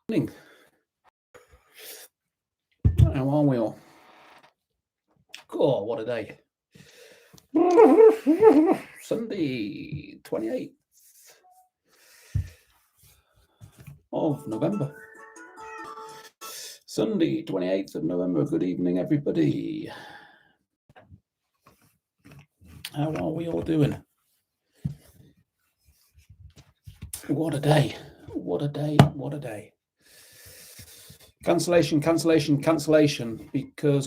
How are we all? God, what a day. Sunday, 28th of November. Sunday, 28th of November. Good evening, everybody. How are we all doing? What a day. What a day. What a day. Cancellation because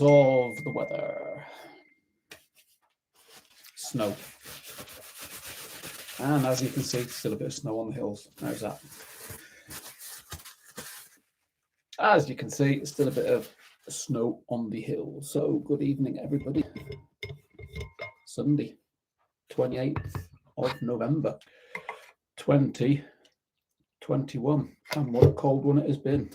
of the weather. Snow. And as you can see, still a bit of snow on the hills. How's that? As you can see, still a bit of snow on the hills. So good evening, everybody. Sunday, 28th of November, 2021. And what a cold one it has been.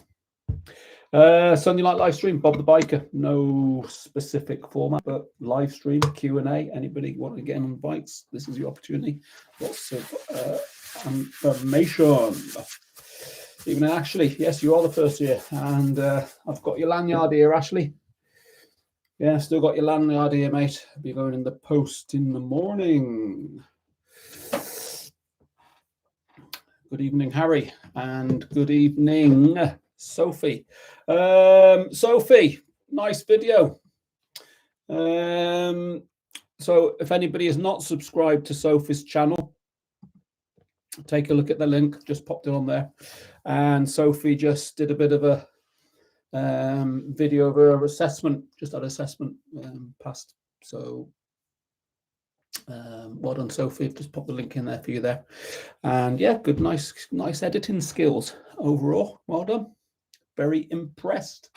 Sunday night live stream, Bob the Biker. No specific format, but live stream, Q&A. Anybody want to get in on bikes? This is your opportunity. Lots of information. Even Ashley, yes, you are the first here. And I've got your lanyard here, Ashley. Yeah, still got your lanyard here, mate. I'll be going in the post in the morning. Good evening, Harry. And good evening, Sophie. Sophie, nice video. So if anybody is not subscribed to Sophie's channel, take a look at the link, just popped it on there. And Sophie just did a bit of a video of her assessment, just had assessment passed. So well done, Sophie. Just pop the link in there for you there. And yeah, good, nice editing skills overall. Well done. Very impressed.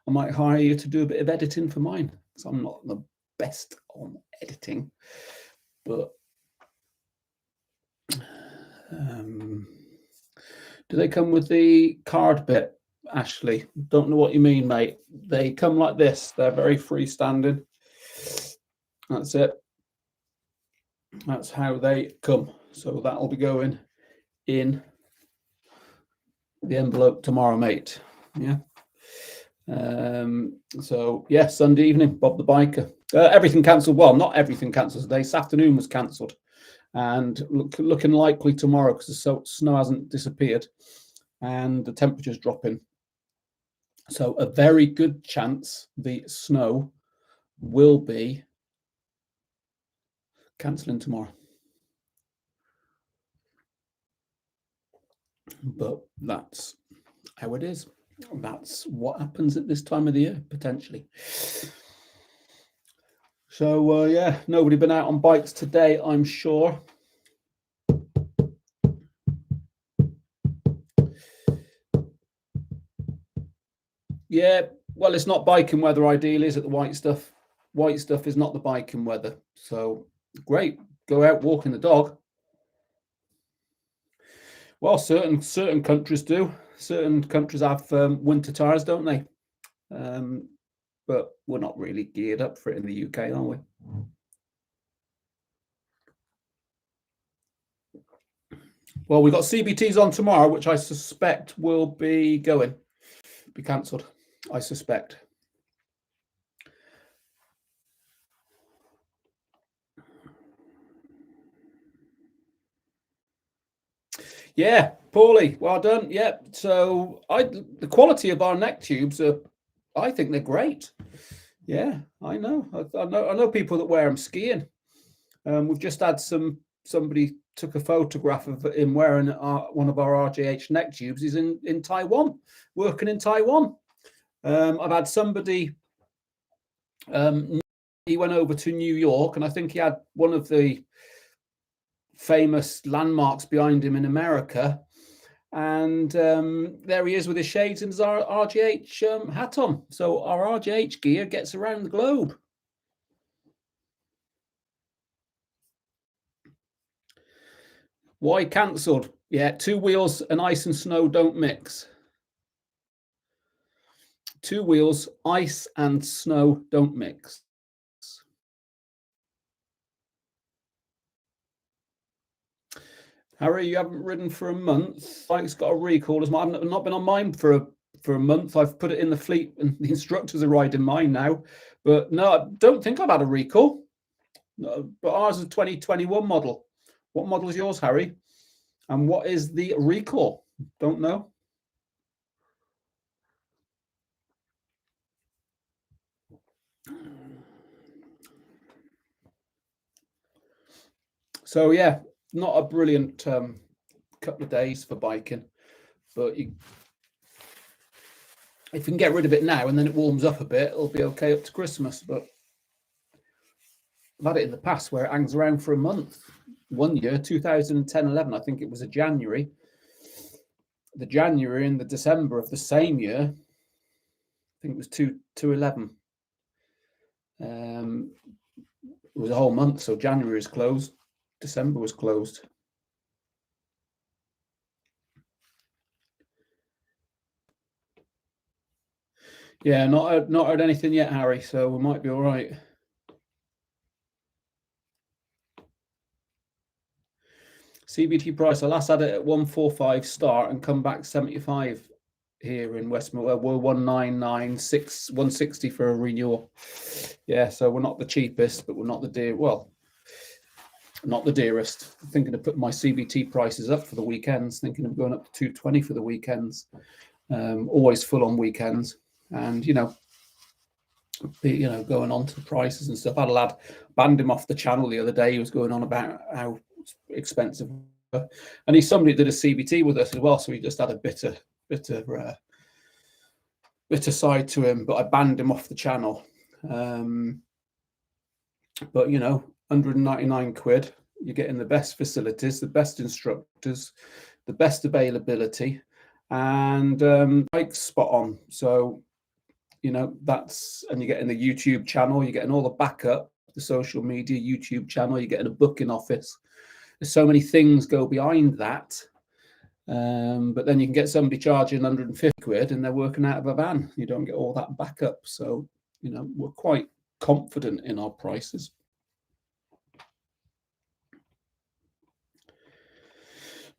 I might hire you to do a bit of editing for mine, because I'm not the best on editing. But do they come with the card bit, Ashley? Don't know what you mean, mate. They come like this. They're very freestanding. That's it. That's how they come. So that'll be going in the envelope tomorrow, mate. Yeah. So yeah, Sunday evening, Bob the Biker. Everything cancelled. Well, not everything cancelled today. This afternoon was cancelled, and looking likely tomorrow because the snow hasn't disappeared and the temperature's dropping. So a very good chance the snow will be cancelling tomorrow. But that's how it is. That's what happens at this time of the year, potentially. So, yeah, nobody been out on bikes today, I'm sure. Yeah, well, it's not biking weather ideally, is it, the white stuff? White stuff is not the biking weather. So, great. Go out walking the dog. Well, certain countries do. Certain countries have winter tires, don't they? But we're not really geared up for it in the UK, are we? Well, we've got CBTs on tomorrow, which I suspect will be cancelled, I suspect. Yeah, Paulie, well done. Yeah, so the quality of our neck tubes are, I think they're great. Yeah, I know. I know people that wear them skiing. We've just had somebody took a photograph of him wearing one of our RJH neck tubes. He's in Taiwan, working in Taiwan. I've had somebody. He went over to New York, and I think he had one of the famous landmarks behind him in America, and there he is with his shades and his RJH hat on. So our RJH gear gets around the globe. Why cancelled? Yeah, 2 wheels and ice and snow don't mix. 2 wheels, ice and snow don't mix. Harry, you haven't ridden for a month. Bike's got a recall. I've not been on mine for a month. I've put it in the fleet and the instructors are riding mine now. But no, I don't think I've had a recall. No, but ours is a 2021 model. What model is yours, Harry? And what is the recall? Don't know. So yeah, not a brilliant couple of days for biking, but if you can get rid of it now and then it warms up a bit, it'll be okay up to Christmas. But I've had it in the past where it hangs around for a month. One year, 2010-11, I think it was the January and the December of the same year, I think it was 2/11. It was a whole month, so January is closed, December was closed. Yeah, not heard anything yet, Harry, so we might be all right. CBT price, I last had it at 145 start and come back 75 here in Westmore. We're 160 for a renewal. Yeah, so we're not the cheapest, but we're not the not the dearest. I'm thinking of putting my CBT prices up for the weekends, thinking of going up to 220 for the weekends. Always full on weekends. And, going on to the prices and stuff. I had a lad banned him off the channel the other day. He was going on about how expensive, and he's somebody that did a CBT with us as well, so he just had a bitter side to him. But I banned him off the channel. But 199 quid, you're getting the best facilities, the best instructors, the best availability, and bike's spot on. So that's, and you're getting the YouTube channel, you're getting all the backup, the social media, YouTube channel, you're getting a booking office. There's so many things go behind that. But then you can get somebody charging 150 quid and they're working out of a van. You don't get all that backup. So, we're quite confident in our prices.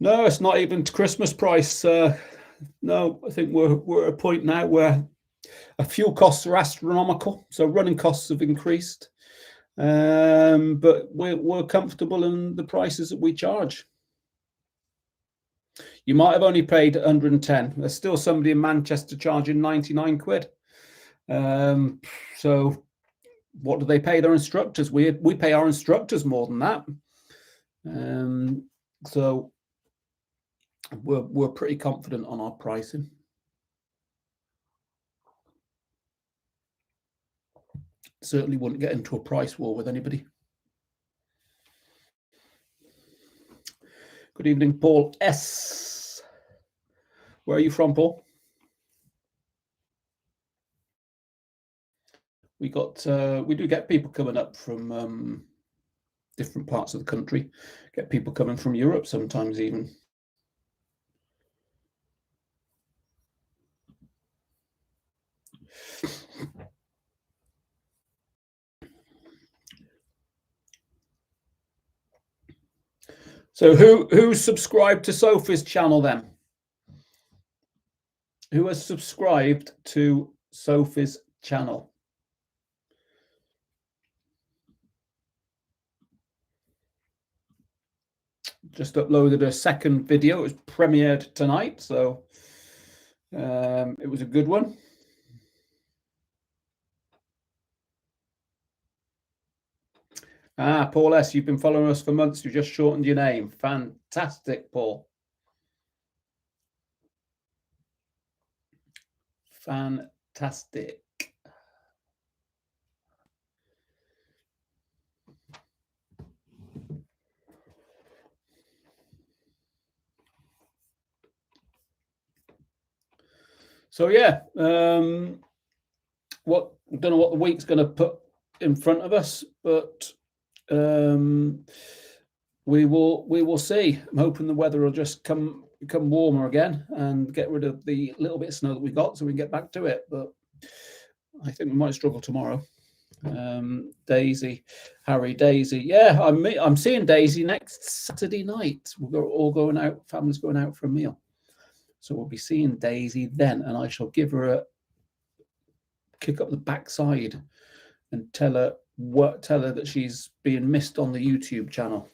No, it's not even Christmas price. No, I think we're at a point now where fuel costs are astronomical, so running costs have increased, but we're comfortable in the prices that we charge. You might have only paid 110. There's still somebody in Manchester charging 99 quid. So what do they pay their instructors? We pay our instructors more than that. So we're pretty confident on our pricing. Certainly wouldn't get into a price war with anybody. Good evening, Paul S. Where are you from, Paul? We do get people coming up from different parts of the country. Get people coming from Europe sometimes even. So who subscribed to Sophie's channel then? Who has subscribed to Sophie's channel? Just uploaded a second video. It was premiered tonight, so it was a good one. Paul S., you've been following us for months. You just shortened your name. Fantastic, Paul. Fantastic. So yeah, don't know what the week's going to put in front of us, but we will see. I'm hoping the weather will just become warmer again and get rid of the little bit of snow that we got, so we can get back to it. But I think we might struggle tomorrow. Daisy, Harry, Daisy. Yeah, I'm seeing Daisy next Saturday night. We're all going out. Family's going out for a meal, so we'll be seeing Daisy then, and I shall give her a kick up the backside and tell her that she's being missed on the YouTube channel.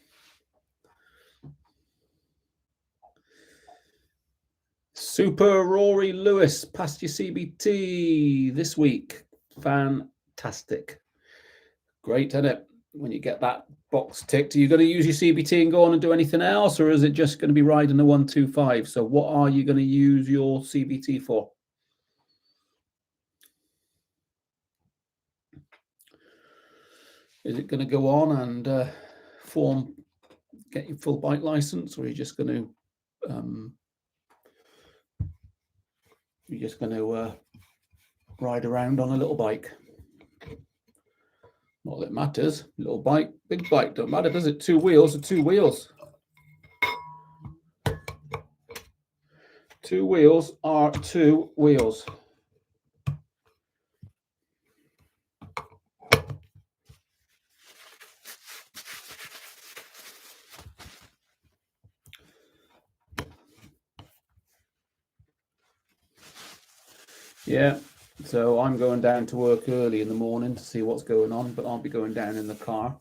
Super Rory Lewis passed your CBT this week. Fantastic. Great, isn't it? When you get that box ticked, are you going to use your CBT and go on and do anything else, or is it just going to be riding the 125? So what are you going to use your CBT for? Is it going to go on and get your full bike license, or are you just going to ride around on a little bike? Not that it matters. Little bike, big bike, don't matter, does it? 2 wheels are 2 wheels. 2 wheels are 2 wheels. Yeah, so I'm going down to work early in the morning to see what's going on, but I'll be going down in the car.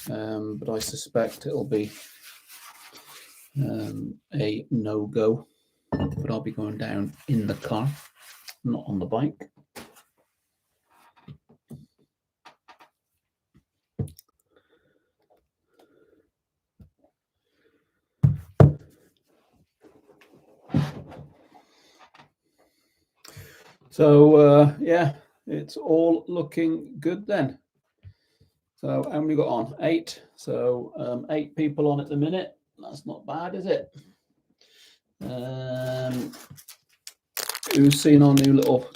But I suspect it'll be a no-go, but I'll be going down in the car, not on the bike. So yeah, it's all looking good then. So how many got on? 8. So 8 people on at the minute. That's not bad, is it? Who's seen our new little?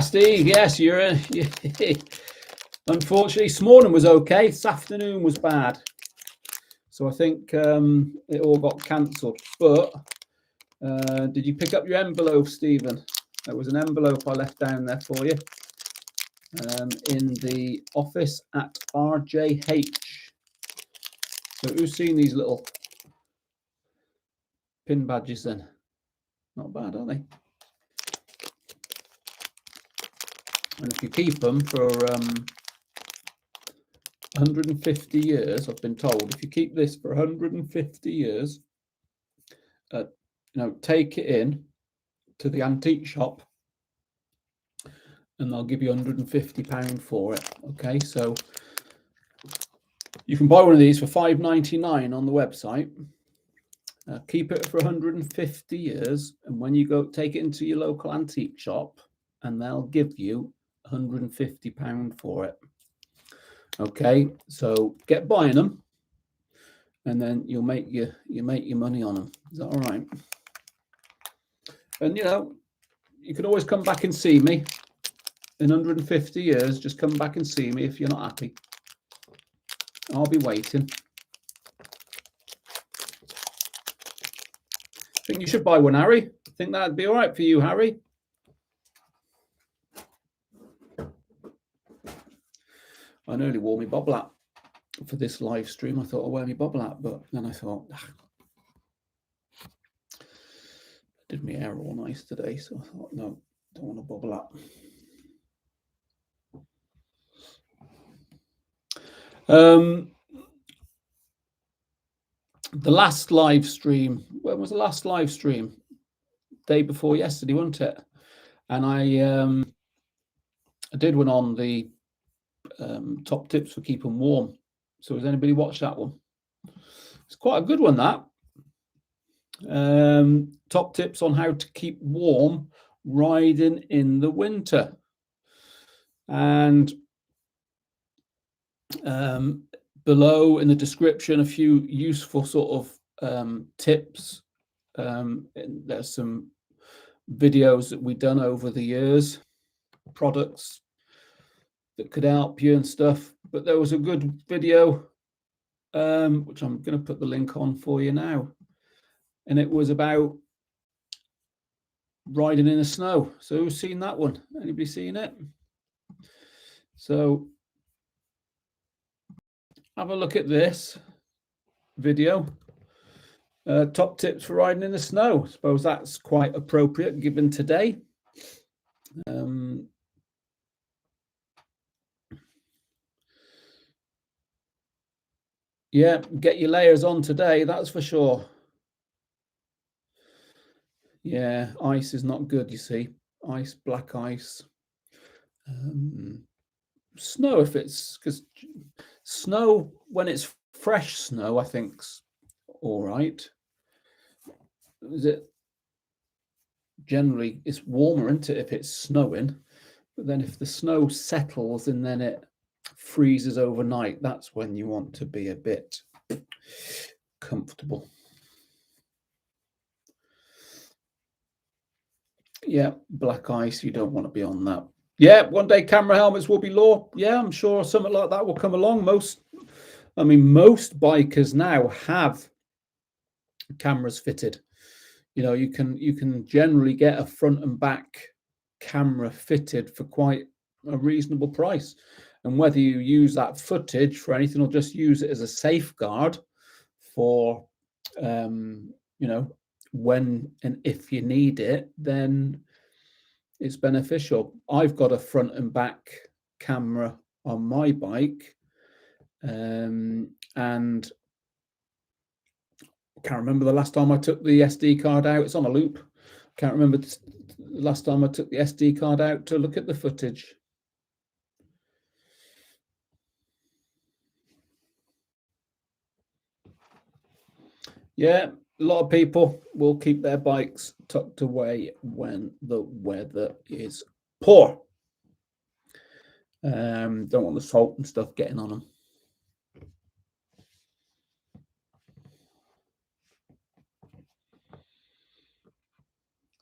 Steve. Yes, you're. Unfortunately, this morning was okay. This afternoon was bad. So I think it all got cancelled. But did you pick up your envelope, Stephen? There was an envelope I left down there for you in the office at RJH. So who's seen these little pin badges then? Not bad, are they? And if you keep them for 150 years, I've been told, if you keep this for 150 years, take it in to the antique shop and they'll give you £150 for it. Okay, so you can buy one of these for £5.99 on the website. Keep it for 150 years, and when you go, take it into your local antique shop and they'll give you £150 for it. Okay, so get buying them and then you'll make your money on them. Is that all right? And you can always come back and see me in 150 years. Just come back and see me if you're not happy. I'll be waiting. I think you should buy one, Harry. I think that'd be all right for you, Harry. I nearly wore my bobble hat for this live stream. I thought I'll wear my bobble hat, but then I thought, I did my hair all nice today, so I thought, no, don't want a bobble hat. The last live stream, when was the last live stream? Day before yesterday, wasn't it? And I did one on the top tips for keeping warm. So has anybody watched that one? It's quite a good one, that. Top tips on how to keep warm riding in the winter. And below in the description, a few useful sort of tips. There's some videos that we've done over the years, products that could help you and stuff. But there was a good video, which I'm going to put the link on for you now. And it was about riding in the snow. So who's seen that one? Anybody seen it? So have a look at this video. Top tips for riding in the snow. I suppose that's quite appropriate given today. Yeah, get your layers on today, that's for sure. Yeah, ice is not good, you see. Ice, black ice. Snow, if it's, because snow, when it's fresh snow, I think's all right. Is it? Generally, it's warmer, isn't it, if it's snowing? But then if the snow settles and then it freezes overnight, that's when you want to be a bit comfortable. Yeah, black ice, you don't want to be on that. Yeah, one day camera helmets will be law. Yeah, I'm sure something like that will come along. Most bikers now have cameras fitted. You know, you can generally get a front and back camera fitted for quite a reasonable price. And whether you use that footage for anything or just use it as a safeguard for, you know, when and if you need it, then it's beneficial. I've got a front and back camera on my bike, and I can't remember the last time I took the SD card out. It's on a loop. Can't remember the last time I took the SD card out to look at the footage. Yeah, a lot of people will keep their bikes tucked away when the weather is poor. Don't want the salt and stuff getting on them.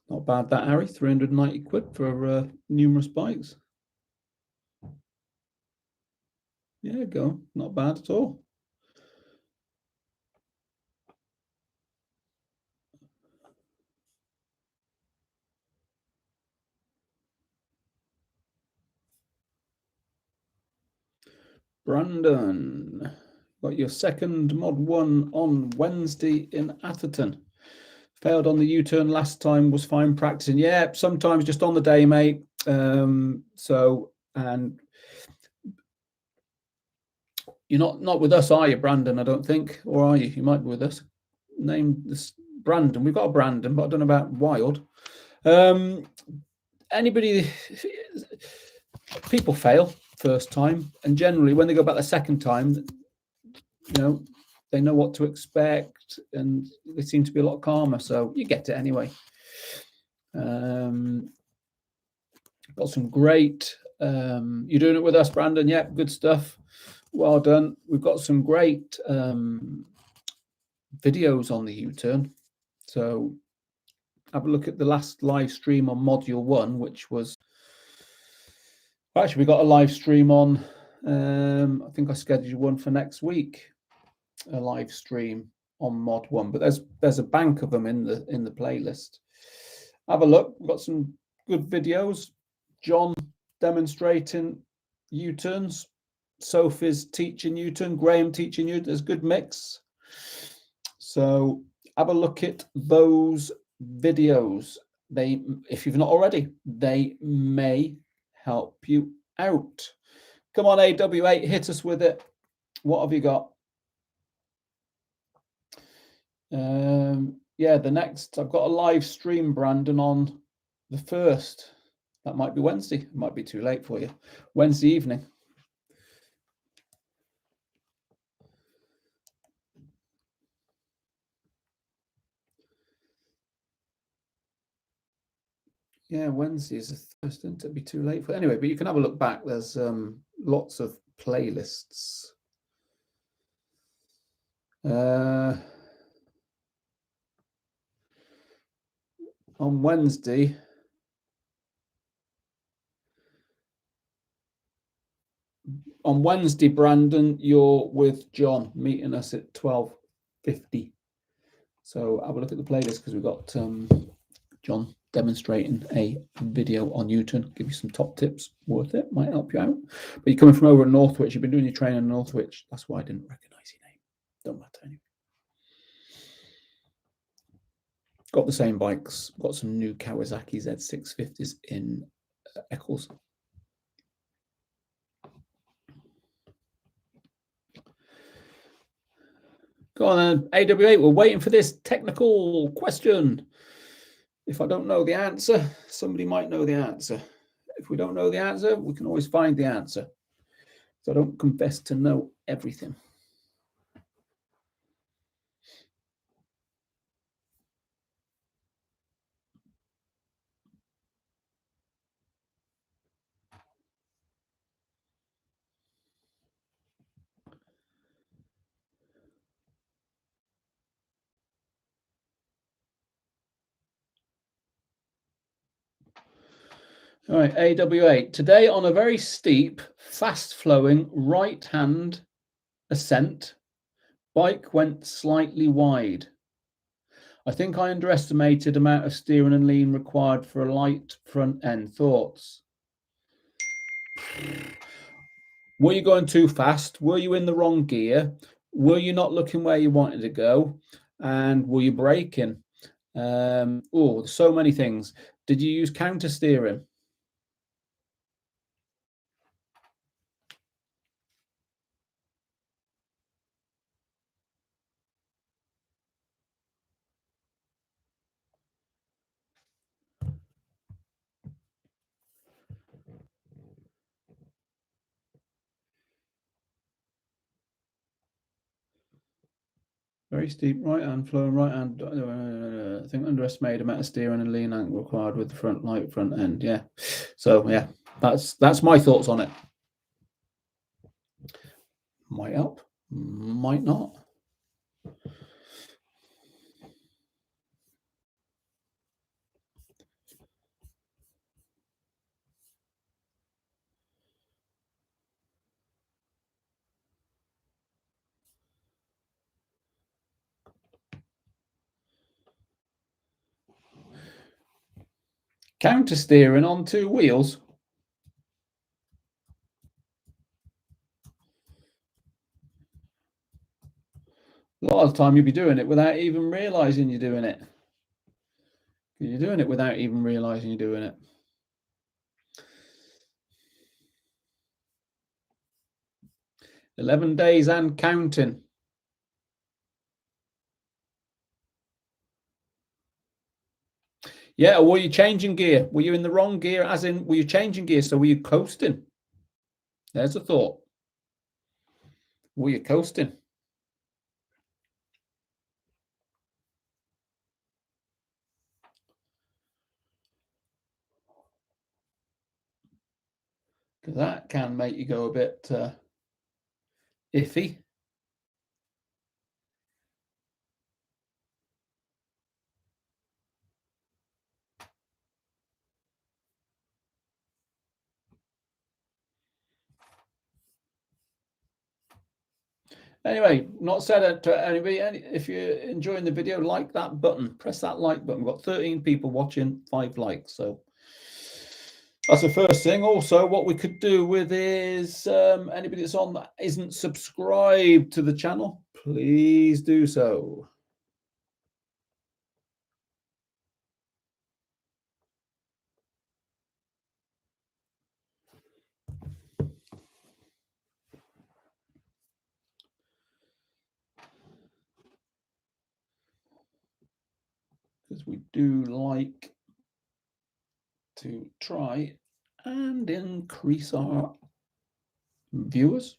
Not bad that, Harry. 390 quid for numerous bikes. Yeah, go. Not bad at all. Brandon, got your second Mod 1 on Wednesday in Atherton. Failed on the U-turn last time, was fine practicing. Yeah, sometimes just on the day, mate. So, and you're not with us, are you, Brandon? I don't think, or are you? You might be with us. Name this Brandon. We've got a Brandon, but I don't know about Wild. Anybody? People fail first time, and generally when they go back the second time, you know, they know what to expect and they seem to be a lot calmer, so you get it anyway. Got some great you're doing it with us, Brandon. Yeah, good stuff, well done. We've got some great videos on the U-turn, so have a look at the last live stream on module 1, which was actually, we got a live stream on, I think I scheduled one for next week, a live stream on Mod 1, but there's a bank of them in the playlist. Have a look. We've got some good videos. John demonstrating U-turns, Sophie's teaching U-turn, Graham teaching U-turn. There's a good mix. So have a look at those videos. They, if you've not already, they may help you out. Come on, AW8, hit us with it. What have you got? Yeah, the next, I've got a live stream, Brandon, on the 1st. That might be Wednesday. It might be too late for you. Wednesday evening. Yeah, Wednesday is the 1st. It'd be too late for anyway, but you can have a look back. There's lots of playlists. On Wednesday, Brandon, you're with John, meeting us at 12:50. So have a look at the playlist because we've got John John demonstrating a video on Newton, give you some top tips, worth it, might help you out. But you're coming from over in Northwich, you've been doing your training in Northwich, that's why I didn't recognise your name. Don't matter anyway. Got the same bikes, got some new Kawasaki Z650s in Eccles. Go on then, AW8, we're waiting for this technical question. If I don't know the answer, somebody might know the answer. If we don't know the answer, we can always find the answer. So I don't confess to know everything. All right, AW8. Today on a very steep, fast-flowing right-hand ascent, bike went slightly wide. I think I underestimated amount of steering and lean required for a light front end. Thoughts? Were you going too fast? Were you in the wrong gear? Were you not looking where you wanted to go? And were you braking? Oh, so many things. Did you use counter steering? Very steep right hand flowing right hand. I think underestimated amount of steering and lean angle required with the front light front end. Yeah. So yeah, that's my thoughts on it. Might help, might not. Counter steering on two wheels. A lot of the time you'll be doing it without even realizing you're doing it. You're doing it without even realizing you're doing it. "11 days and counting." Yeah, or were you changing gear? Were you in the wrong gear, as in, were you changing gear? So were you coasting? There's a thought. Were you coasting? Because that can make you go a bit iffy. Anyway, not said it to anybody. If you're enjoying the video, like that button. Press that like button. We've got 13 people watching, 5 likes. So that's the first thing. Also, what we could do with is anybody that's on that isn't subscribed to the channel, please do so. Because we do like to try and increase our viewers,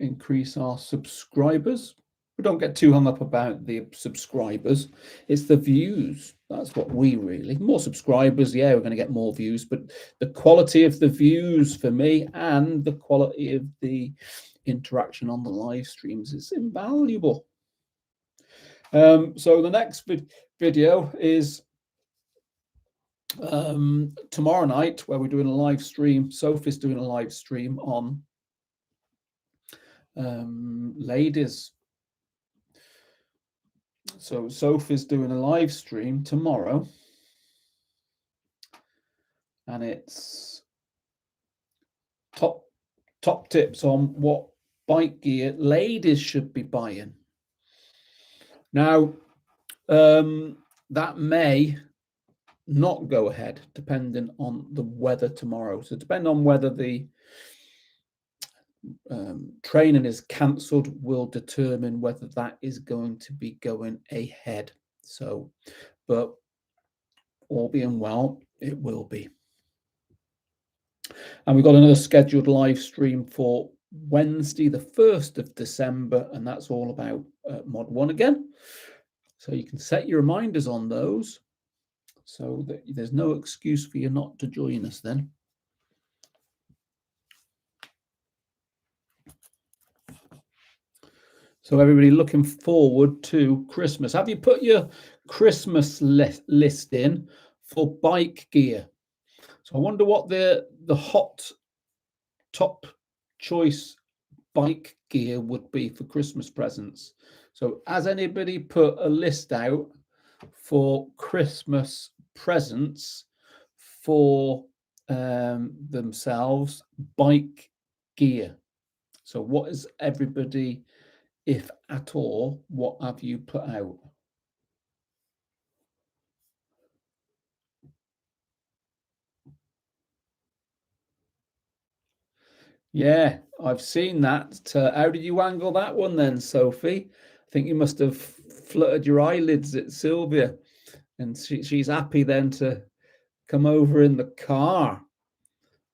increase our subscribers. We don't get too hung up about the subscribers. It's the views. That's what we really, more subscribers. Yeah, we're going to get more views, but the quality of the views for me and the quality of the interaction on the live streams is invaluable. So the next video is tomorrow night, where we're doing a live stream. Sophie's doing a live stream on ladies. So Sophie's doing a live stream tomorrow, and it's top tips on what bike gear ladies should be buying. Now, that may not go ahead depending on the weather tomorrow. So depending on whether the training is cancelled will determine whether that is going to be going ahead. So, but all being well, it will be. And we've got another scheduled live stream for Wednesday, the 1st of December, and that's all about Mod 1 again. So you can set your reminders on those so that there's no excuse for you not to join us then. So everybody looking forward to Christmas. Have you put your Christmas list in for bike gear? So I wonder what the hot top choice bike gear would be for Christmas presents. So has anybody put a list out for Christmas presents for themselves, bike gear? So what is everybody, if at all, what have you put out? Yeah, I've seen that. How did you angle that one then, Sophie? I think you must have fluttered your eyelids at Sylvia, and she's happy then to come over in the car.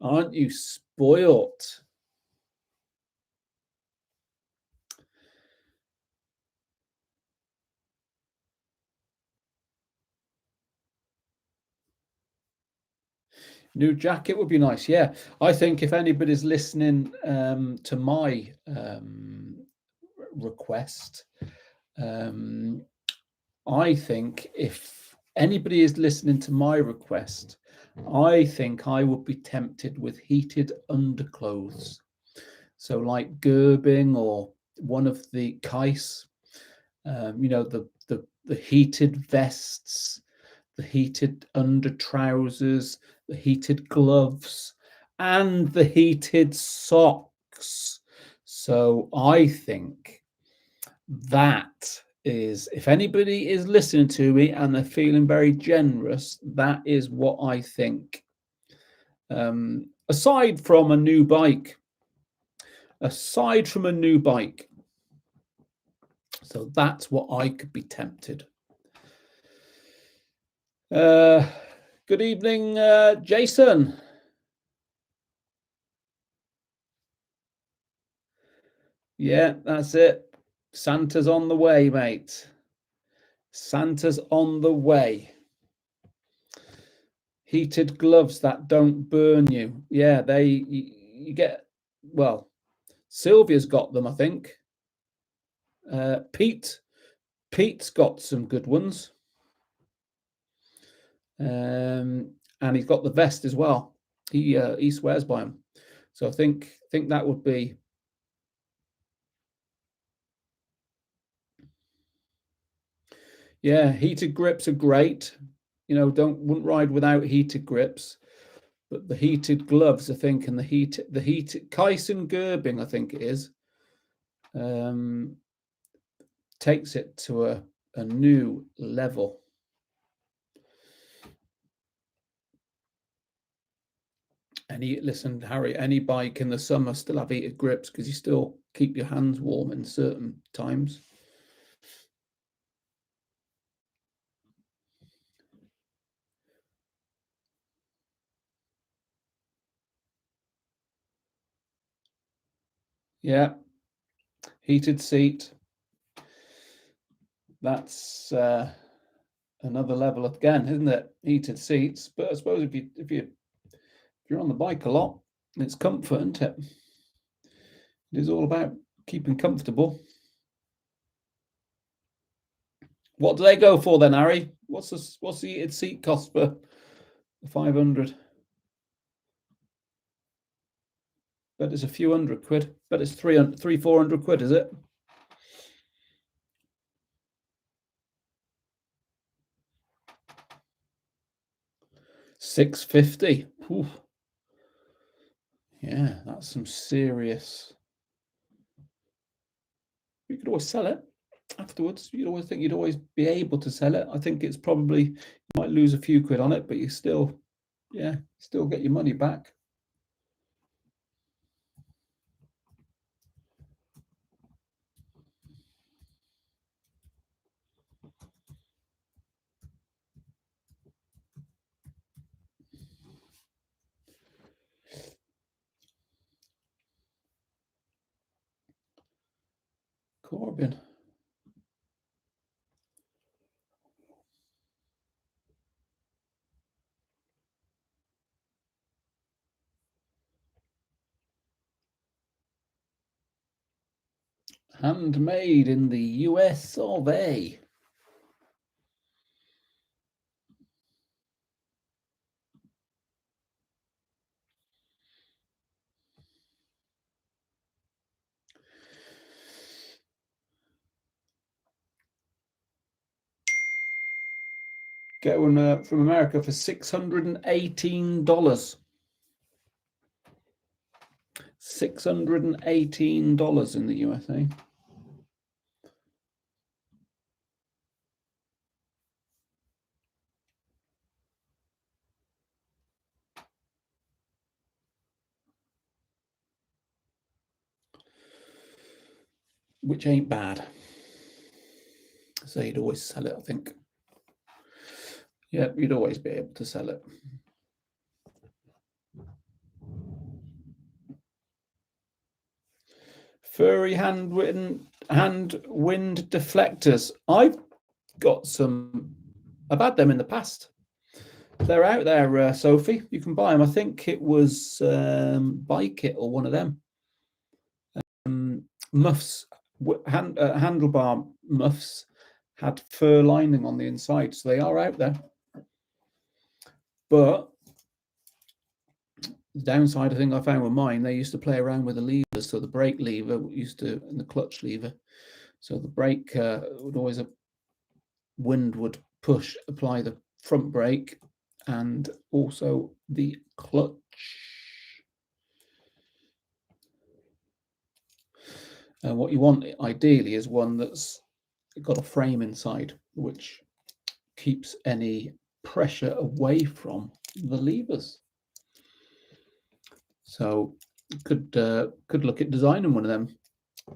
Aren't you spoilt? New jacket would be nice. Yeah, I think if anybody's listening to my request, I think if anybody is listening to my request, I think I would be tempted with heated underclothes. So like gerbing or one of the Kais, you know, the heated vests, the heated under trousers, the heated gloves, and the heated socks. So I think that is, if anybody is listening to me and they're feeling very generous, that is what I think. Aside from a new bike. So that's what I could be tempted. Good evening, Jason. Yeah, that's it. Santa's on the way, mate. Santa's on the way. Heated gloves that don't burn you. Yeah, you get, well, Sylvia's got them, I think. Pete's got some good ones. And he's got the vest as well. He swears by them. So I think that would be. Yeah, heated grips are great. You know, wouldn't ride without heated grips. But the heated gloves, I think, and the heated Kyson Gerbing, I think it is, takes it to a new level. Listen, Harry, any bike in the summer still have heated grips because you still keep your hands warm in certain times. Yeah, heated seat. That's another level again, isn't it? Heated seats. But I suppose if you're on the bike a lot, it's comfort, isn't it? It is all about keeping comfortable. What do they go for then, Harry? What's the heated seat cost for 500? Bet it's a few hundred quid. Bet it's 400 quid, is it? $6.50. Ooh. Yeah, that's some serious. You could always sell it afterwards. You'd always think you'd always be able to sell it. I think it's probably, you might lose a few quid on it, but you still, yeah, still get your money back. Corbin. Handmade in the US of A. Get one from America for $618. $618 in the USA. Which ain't bad. So you'd always sell it, I think. Yeah, you'd always be able to sell it. Furry hand wind deflectors. I've got some. I've had them in the past. They're out there, Sophie. You can buy them. I think it was Bike It or one of them. Muffs, handlebar muffs had fur lining on the inside, so they are out there. But the downside, I think I found with mine, they used to play around with the levers. So the brake lever and the clutch lever. So the brake would always, wind would apply the front brake and also the clutch. What you want ideally is one that's got a frame inside, which keeps any pressure away from the levers. So you could look at designing one of them.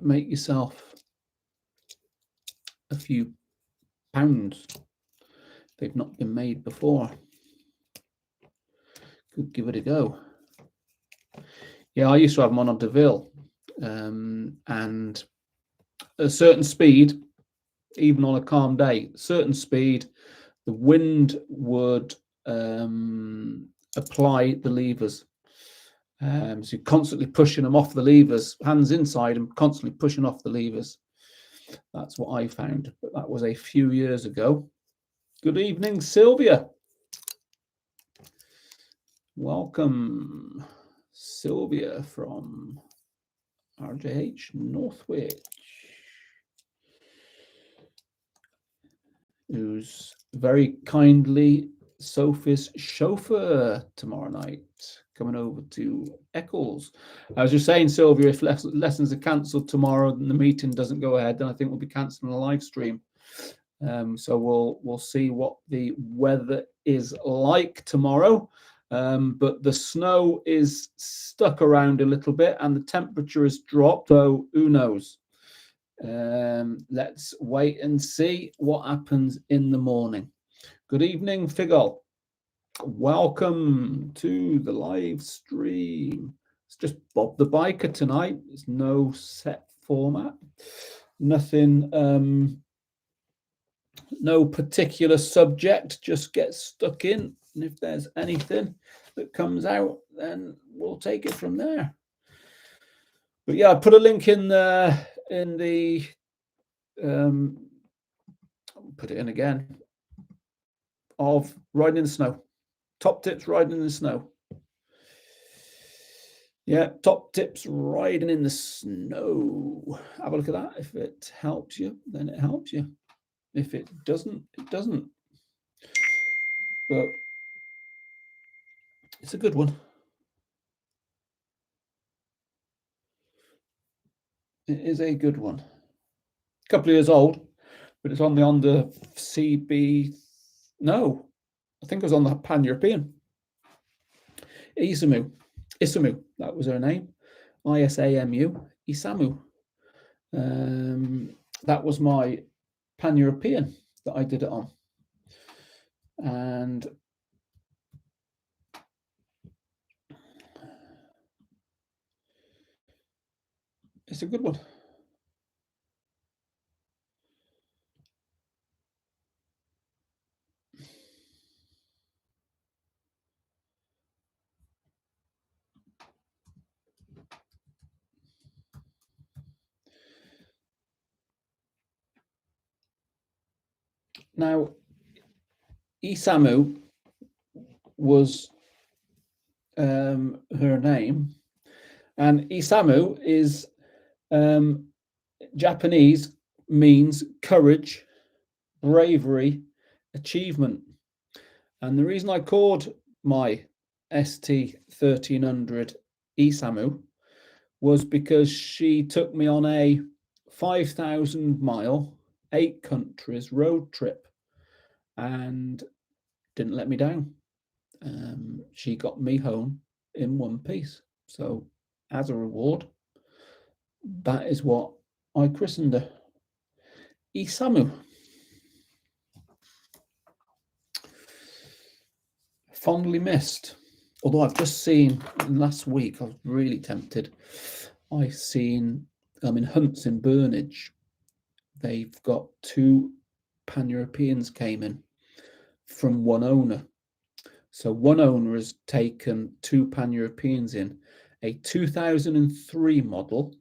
Make yourself a few pounds. They've not been made before. Could give it a go. Yeah, I used to have them on DeVille, and a certain speed, even on a calm day, certain speed, the wind would apply the levers. So you're constantly pushing them off the levers, hands inside and constantly pushing off the levers. That's what I found, but that was a few years ago. Good evening, Sylvia. Welcome, Sylvia from RJH Northwich, who's very kindly Sophie's chauffeur tomorrow night, coming over to Eccles. I was just saying, Sylvia, if lessons are cancelled tomorrow and the meeting doesn't go ahead, then I think we'll be cancelling a live stream. So we'll see what the weather is like tomorrow. But the snow is stuck around a little bit and the temperature has dropped, so who knows? Let's wait and see what happens in the morning. Good evening, Figol. Welcome to the live stream. It's just Bob the Biker tonight. There's no set format. Nothing, no particular subject, just get stuck in. And if there's anything that comes out, then we'll take it from there. But yeah, I put a link in the put it in again, of riding in the snow. Top tips riding in the snow. Yeah, top tips riding in the snow. Have a look at that. If it helps you, then it helps you. If it doesn't, it doesn't. But It's a good one. It is a good one. A couple of years old, but it's on the CB. No, I think it was on the Pan-European. Isamu, that was her name. ISAMU, Isamu. That was my Pan-European that I did it on. And it's a good one. Now, Isamu was her name, and Isamu is Japanese, means courage, bravery, achievement. And the reason I called my ST1300 Isamu was because she took me on a 5,000-mile, 8 countries road trip and didn't let me down. She got me home in one piece. So as a reward, that is what I christened her. Isamu. Fondly missed. Although I've just seen last week, I was really tempted. I've seen in Hunts in Burnage, they've got 2 Pan-Europeans came in from one owner. So one owner has taken 2 Pan-Europeans in, a 2003 model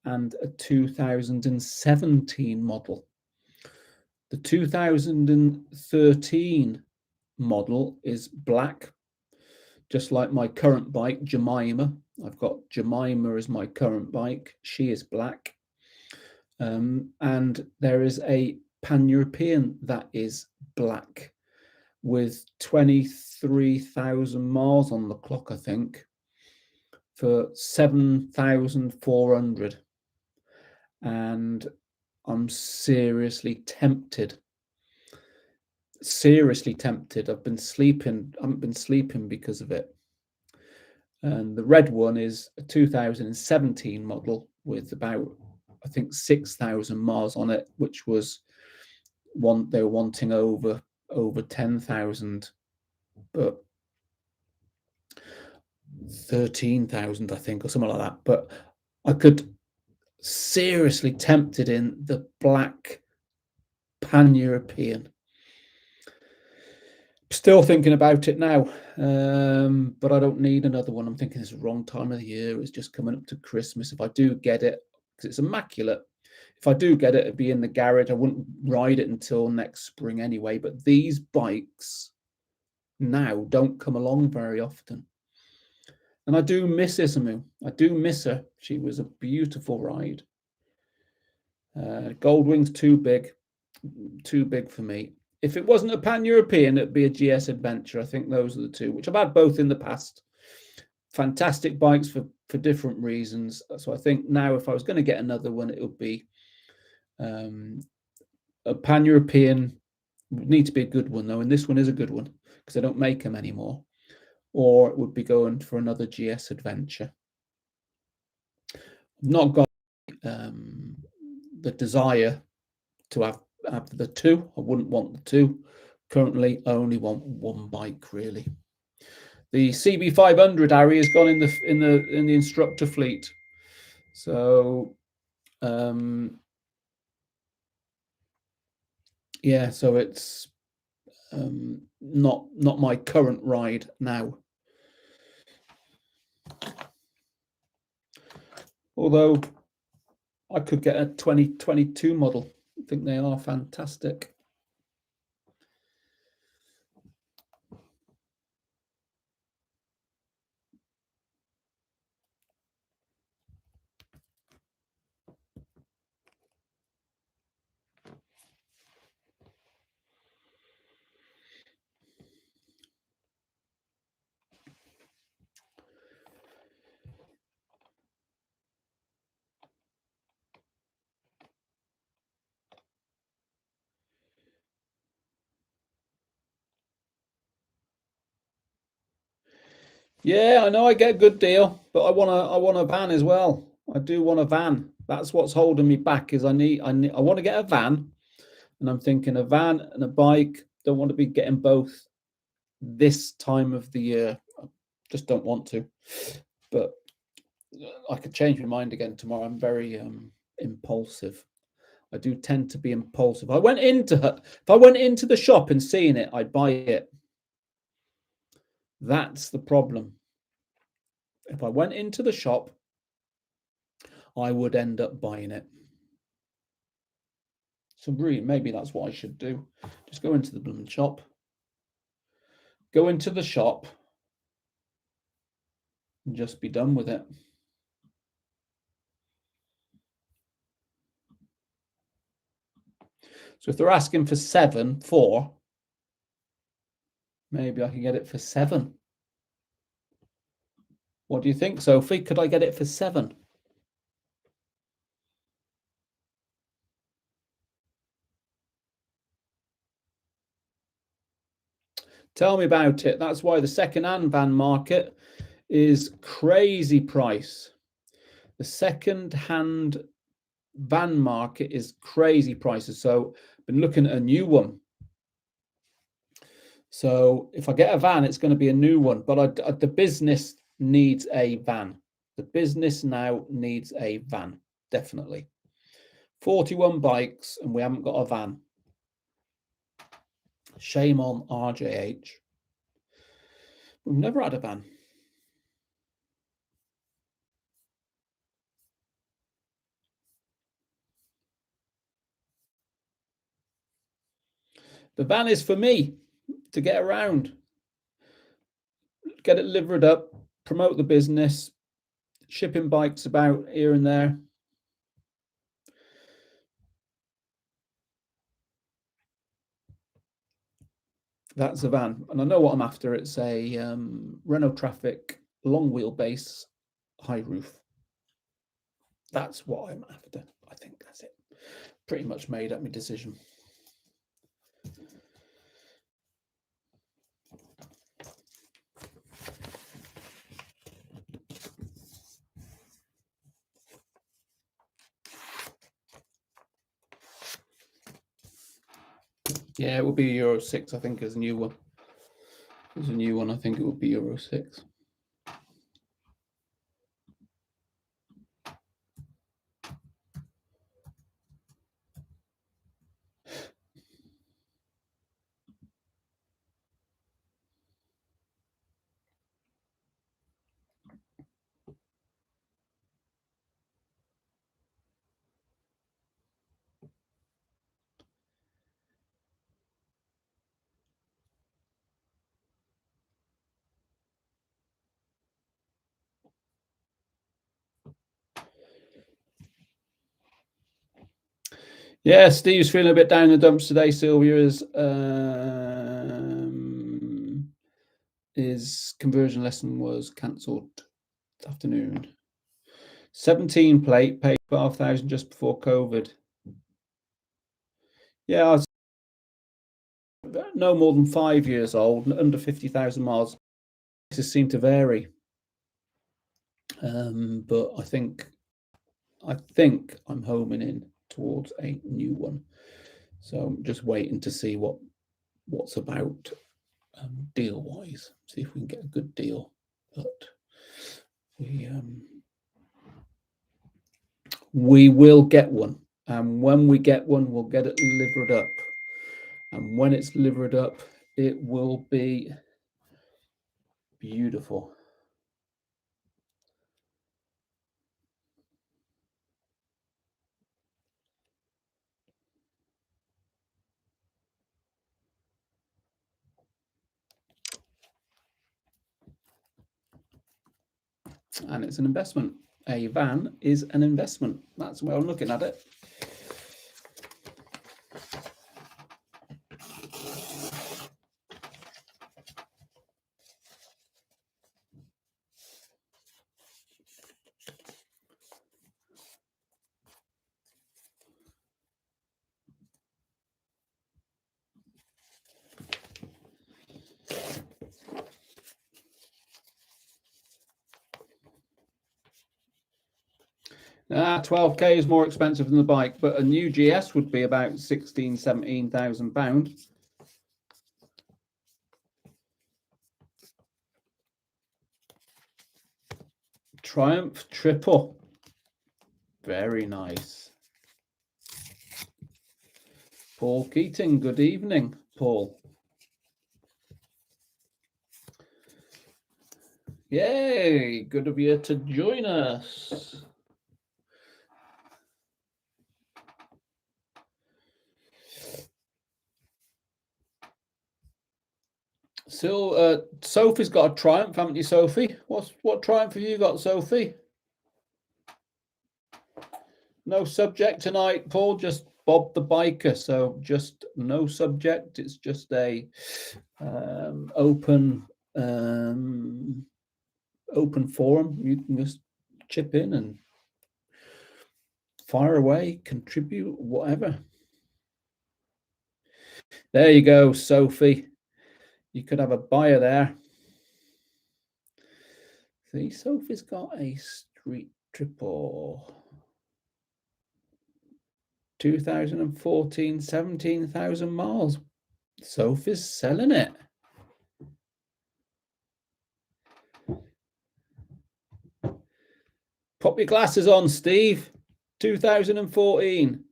and a 2017 model. The 2013 model is black, just like my current bike, Jemima. I've got Jemima as my current bike. She is black. And there is a Pan-European that is black with 23,000 miles on the clock, I think, for 7,400. And I'm seriously tempted. I've been sleeping. I haven't been sleeping because of it. And the red one is a 2017 model with about, I think, 6,000 miles on it, which was they were wanting over 10,000, but 13,000, I think, or something like that. But I could seriously tempted in the black Pan-European. Still thinking about it now, but I don't need another one. I'm thinking it's the wrong time of the year. It's just coming up to Christmas. If I do get it, because it's immaculate, if I do get it, it'd be in the garage. I wouldn't ride it until next spring anyway. But these bikes now don't come along very often. And I do miss Isamu. I do miss her. She was a beautiful ride. Goldwing's too big for me. If it wasn't a Pan-European, it'd be a GS Adventure. I think those are the 2, which I've had both in the past. Fantastic bikes for different reasons. So I think now if I was going to get another one, it would be a Pan-European. Would need to be a good one, though. And this one is a good one because they don't make them anymore. Or it would be going for another GS Adventure. I've not got the desire to have the 2. I wouldn't want the 2. Currently, I only want one bike, really. The CB500 Harry has gone in the instructor fleet. So yeah, so it's not my current ride now. Although I could get a 2022 model. I think they are fantastic. Yeah, I know I get a good deal, but I want a van as well. I do want a van. That's what's holding me back is I want to get a van, and I'm thinking a van and a bike. Don't want to be getting both this time of the year. I just don't want to. But I could change my mind again tomorrow. I'm very impulsive. I do tend to be impulsive. If I went into the shop and seen it, I'd buy it. That's the problem. If I went into the shop, I would end up buying it. So really, maybe that's what I should do. Just go into the blooming shop. Go into the shop and just be done with it. So if they're asking for 4, maybe I can get it for 7. What do you think, Sophie? Could I get it for 7? Tell me about it. That's why the second-hand van market is crazy price. The second-hand van market is crazy prices. So I've been looking at a new one. So if I get a van, it's going to be a new one. But the business needs a van. The business now needs a van, definitely. 41 bikes, and we haven't got a van. Shame on RJH. We've never had a van. The van is for me to get around, get it livered up, promote the business, shipping bikes about here and there. That's a van, and I know what I'm after. It's a Renault Traffic long wheelbase, high roof. That's what I'm after. I think that's it. Pretty much made up my decision. Yeah, it will be Euro 6, I think, as a new one. As a new one, I think it would be Euro 6. Yeah, Steve's feeling a bit down in the dumps today. Sylvia's his conversion lesson was cancelled this afternoon. 17 plate, paid 12,000 just before COVID. Yeah, I was no more than 5 years old and under 50,000 miles. This seem to vary, but I think I'm homing in towards a new one. So I'm just waiting to see what's about deal wise. See if we can get a good deal. But we will get one, and when we get one, we'll get it livered up. And when it's livered up, it will be beautiful. And it's an investment. A van is an investment. That's the way I'm looking at it. 12k is more expensive than the bike, but a new GS would be about 16,000–17,000 pounds. Triumph Triple. Very nice. Paul Keating, good evening, Paul. Yay, good of you to join us. So, Sophie's got a Triumph, haven't you, Sophie? What Triumph have you got, Sophie? No subject tonight, Paul, just Bob the Biker. So just no subject. It's just a open forum. You can just chip in and fire away, contribute, whatever. There you go, Sophie. You could have a buyer there. See, Sophie's got a Street Triple. 2014, 17,000 miles. Sophie's selling it. Pop your glasses on, Steve. 2014.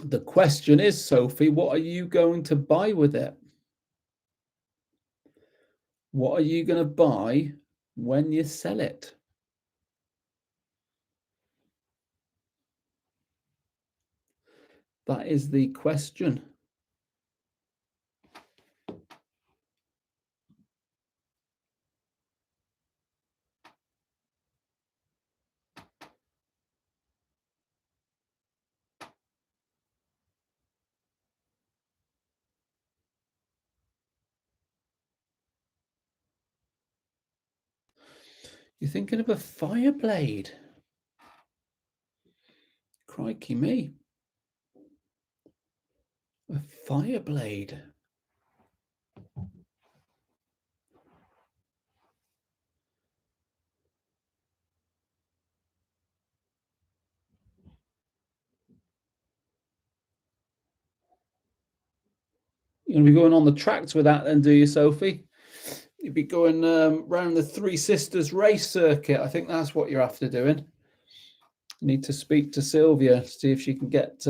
The question is, Sophie, what are you going to buy with it? What are you going to buy when you sell it? That is the question. You're thinking of a Fireblade? Crikey me. A Fireblade. You're going to be going on the tracks with that then, do you, Sophie? You'd be going around the Three Sisters race circuit. I think that's what you're after doing. You need to speak to Sylvia, see if she can get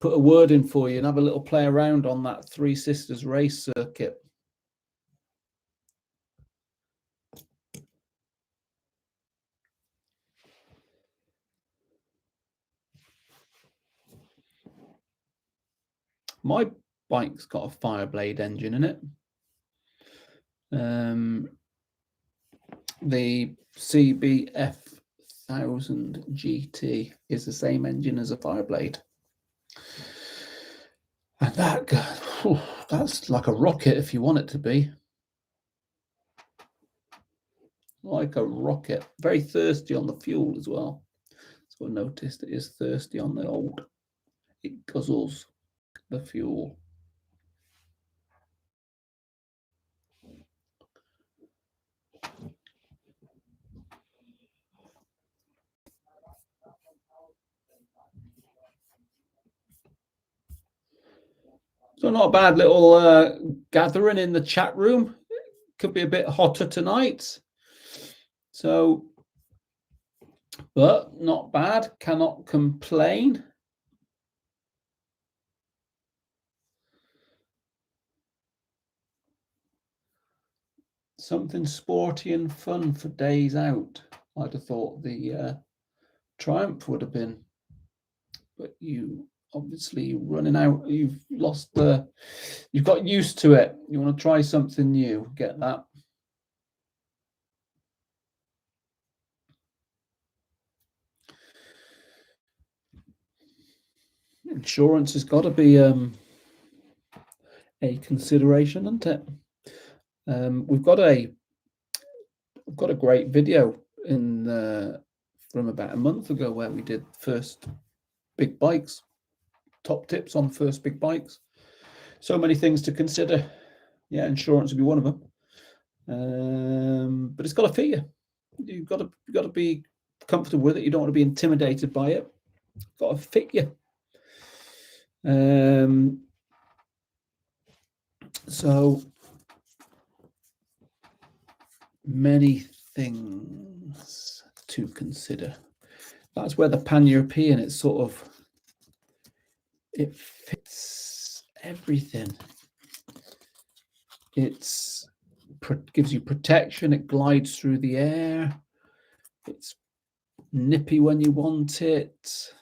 put a word in for you and have a little play around on that Three Sisters race circuit. My bike's got a Fireblade engine in it. The CBF 1000 GT is the same engine as a Fireblade. And that's like a rocket if you want it to be. Like a rocket. Very thirsty on the fuel as well. So I noticed it is thirsty on the old. It guzzles the fuel. So not a bad little gathering in the chat room. Could be a bit hotter tonight. So, but not bad. Cannot complain. Something sporty and fun for days out. I'd have thought the Triumph would have been, but you obviously running out. You've got used to it. You want to try something new. Get that. Insurance has got to be a consideration, isn't it? We've got a great video from about a month ago where we did first big bikes, top tips on first big bikes. So many things to consider. Yeah, insurance would be one of them. But it's got to fit you. You've got to be comfortable with it. You don't want to be intimidated by it. It's got to fit you. So many things to consider. That's where the Pan-European, it's sort of, it fits everything. It's gives you protection. It glides through the air. It's nippy when you want it.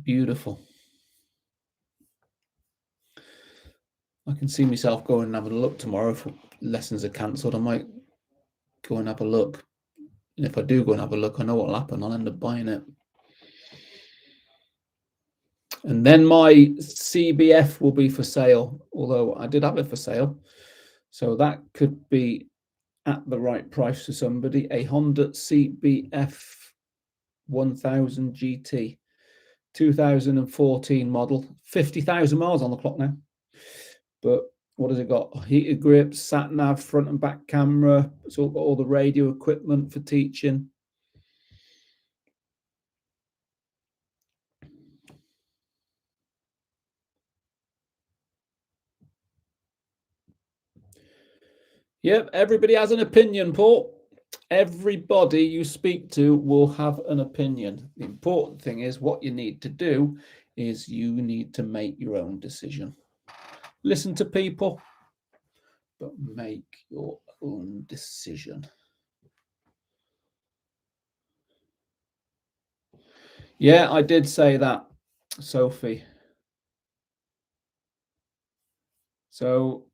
Beautiful. I can see myself going and having a look tomorrow. If lessons are cancelled, I might go and have a look. And if I do go and have a look, I know what will happen. I'll end up buying it. And then my CBF will be for sale, although I did have it for sale. So that could be at the right price for somebody. A Honda CBF 1000 GT, 2014 model, 50,000 miles on the clock now. But what has it got? Heated grips, sat nav, front and back camera. It's all got all the radio equipment for teaching. Yep, everybody has an opinion, Paul. Everybody you speak to will have an opinion. The important thing is what you need to do is you need to make your own decision. Listen to people, but make your own decision. Yeah, I did say that, Sophie. So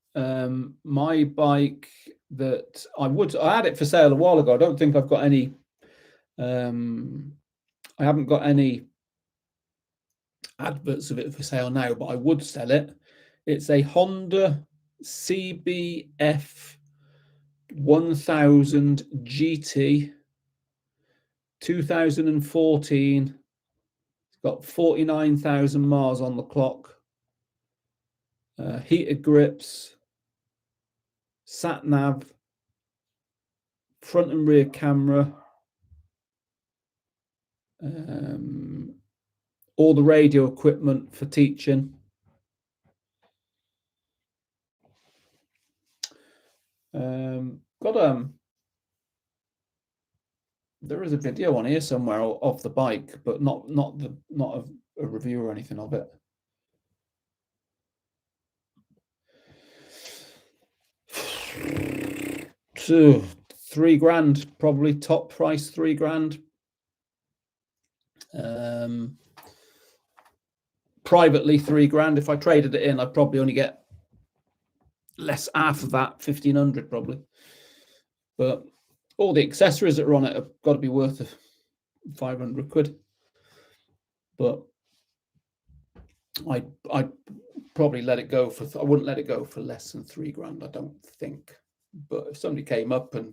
my bike that I had it for sale a while ago. I don't think I've got any. I haven't got any adverts of it for sale now, but I would sell it. It's a Honda CBF 1000 GT 2014. It's got 49,000 miles on the clock. Heated grips, sat nav, front and rear camera, all the radio equipment for teaching. There is a video on here somewhere of the bike, but not a review or anything of it. So $3,000 probably, top price $3,000. Privately $3,000. If I traded it in, I'd probably only get less, half of that, 1,500 probably. But all the accessories that are on it have got to be worth 500 quid. But I'd probably let it go for, I wouldn't let it go for less than $3,000, I don't think. But if somebody came up and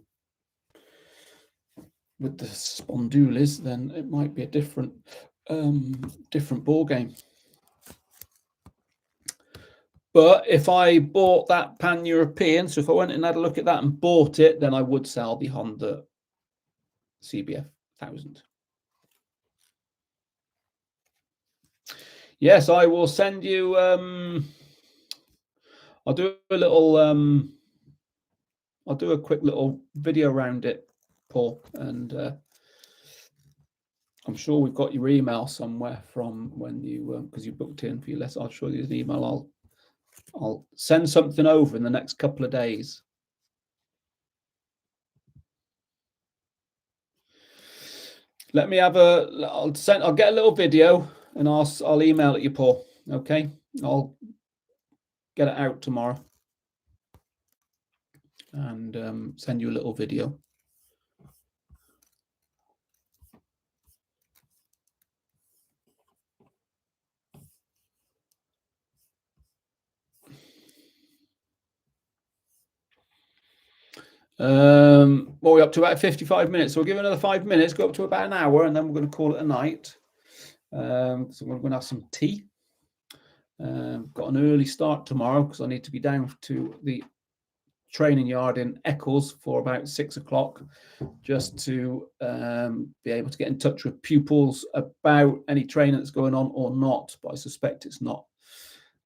with the spondulis, then it might be a different ball game. But if I bought that Pan-European, so if I went and had a look at that and bought it, then I would sell the Honda CBF 1000. Yes, I will send you. I'll do a little. I'll do a quick little video around it, Paul, and I'm sure we've got your email somewhere from when you because you booked in for your lesson. I'll show you an email. I'll send something over in the next couple of days. Let me have a. I'll get a little video and I'll email it you, Paul. Okay, I'll get it out tomorrow and send you a little video. Well, we're up to about 55 minutes, so we'll give another 5 minutes, go up to about an hour, and then we're going to call it a night. So we're going to have some tea. Got an early start tomorrow because I need to be down to the training yard in Eccles for about 6 o'clock, just to be able to get in touch with pupils about any training that's going on or not, but I suspect it's not.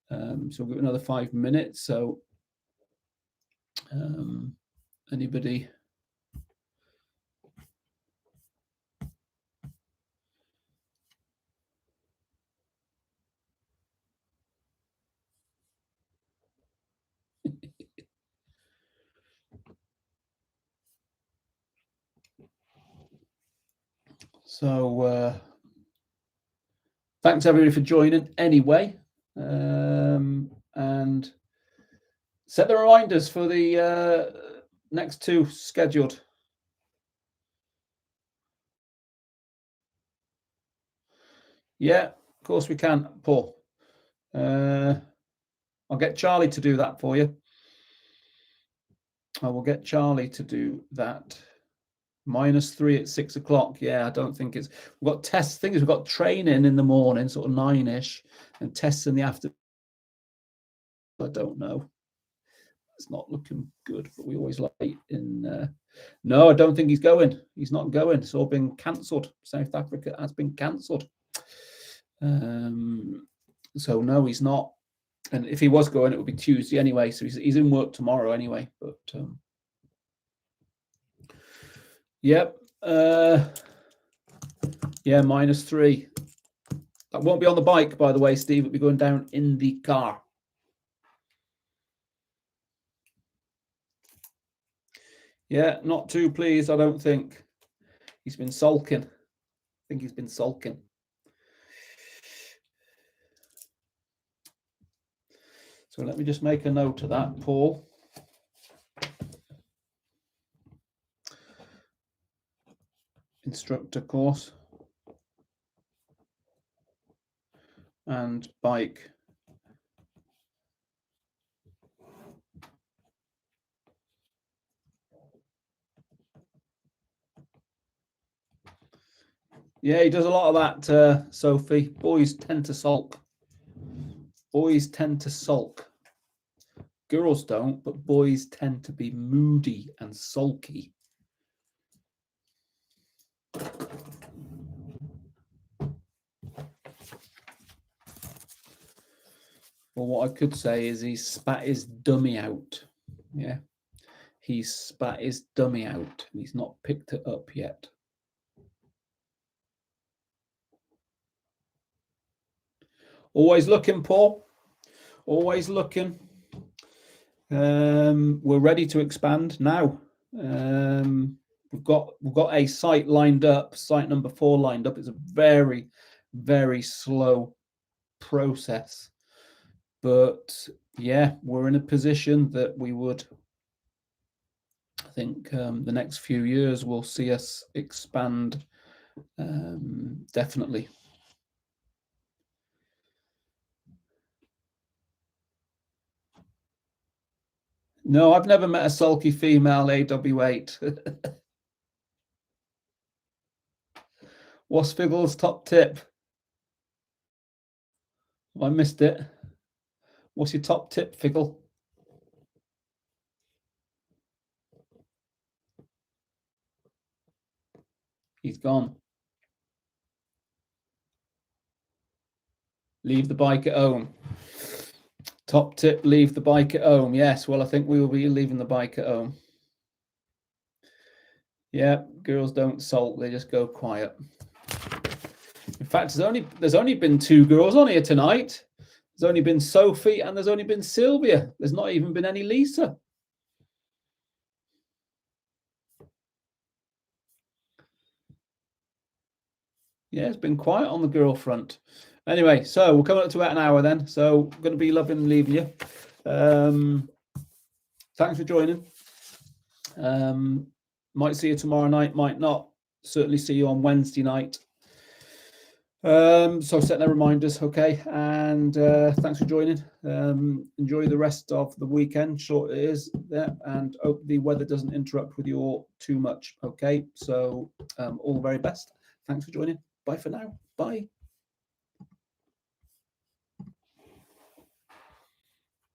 So we'll give it another 5 minutes. So anybody? So thanks everybody for joining anyway, and set the reminders for the next 2 scheduled. Yeah, of course we can, Paul. I'll get Charlie to do that for you. I will get Charlie to do that. -3 at 6 o'clock. Yeah, I don't think it's. We've got tests. Things we've got training in the morning, sort of 9ish, and tests in the afternoon. I don't know. It's not looking good, but we always like in. No, I don't think he's going. He's not going. It's all been cancelled. South Africa has been cancelled. So no, he's not. And if he was going, it would be Tuesday anyway. So he's in work tomorrow anyway. But yep. Yeah, -3. That won't be on the bike, by the way, Steve. It'll be going down in the car. Yeah, not too pleased, I don't think. He's been sulking. I think he's been sulking. So let me just make a note of that, Paul. Instructor course. And bike. Yeah, he does a lot of that, Sophie. Boys tend to sulk. Boys tend to sulk. Girls don't, but boys tend to be moody and sulky. Well, what I could say is he spat his dummy out. Yeah, he spat his dummy out and he's not picked it up yet. Always looking, Paul. Always looking. We're ready to expand now. We've got a site lined up, site number 4 lined up. It's a very, very slow process. But yeah, we're in a position that we would, I think the next few years will see us expand definitely. No, I've never met a sulky female AW8. What's Figgle's top tip? I missed it. What's your top tip, Figgle? He's gone. Leave the bike at home. Top tip, leave the bike at home. Yes, well, I think we will be leaving the bike at home. Yeah, girls don't sulk, they just go quiet. In fact, there's only been 2 girls on here tonight. There's only been Sophie and there's only been Sylvia. There's not even been any Lisa. Yeah, it's been quiet on the girl front. Anyway, so we're coming up to about an hour then. So I'm going to be loving leaving you. Thanks for joining. Might see you tomorrow night, might not. Certainly see you on Wednesday night. So set their reminders, okay? And thanks for joining. Enjoy the rest of the weekend. Short it is there, and hope the weather doesn't interrupt with you all too much, okay? So all the very best. Thanks for joining. Bye for now. Bye.